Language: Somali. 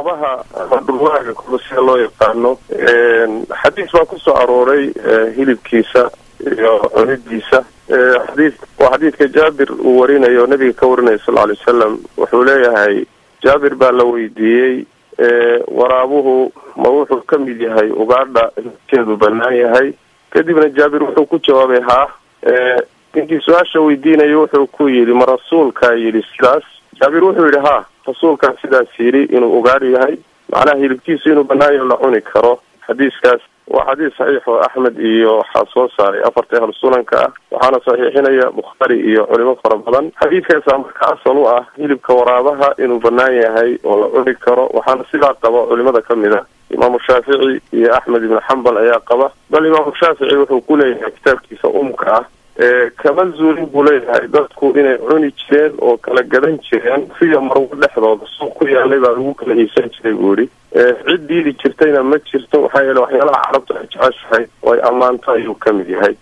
abaha dhulwaaga kulasiga loo yaqaano xadiis baa ku soo arooray hilibkiisa iyo cunidiisa xadiidka Jaabir uu warinayo nabiga ka warinayo sallallahu alayhi wasallam wuxuu leeyahay Jaabir baa la weydiiyay waraabuhu ma wuxuu ka mid yahay ugaadha keedu banaan yahay kadibna Jaabir wuxuu ku jawaabay intii su'aasha weydiinayo wuxuu ku yiri ma rasuulka yiri sidaas Jaabir wuxuu yiri rasuulka sidaas yiri inuu ugaadh yahay macnaha hilibkiisu inuu banaan yahay la cuni karo xadiiskaas waa xadiis saxiix oo Ahmed iyo xasoo saaray afarta hal sunanka waxaana saxiixinaya Bukhari iyo culimo fara badan xadiiskaas marka asal u ah hilibka waraabaha inuu banaan yahay oo la cuni karo waxaana sidaa qaba culimada kamida Imam Shafi'i iyo Ahmed ibn Hanbal ayaa qaba bal Imam Shafi'i wuxuu ku leeyahay kitaabkiisa umka kama zuulin buu leeyahay dadku inay cuni jireen oo kala gadan jireen fiya marwo dhexdooda suuq ku yaalay baa lagu kala iibsan jiray buuri cid diidi jirtayna ma jirto waxaa yeelay waxyaalaha carabta ay jeceshahay oo ay amaanta ayuu ka mid yahay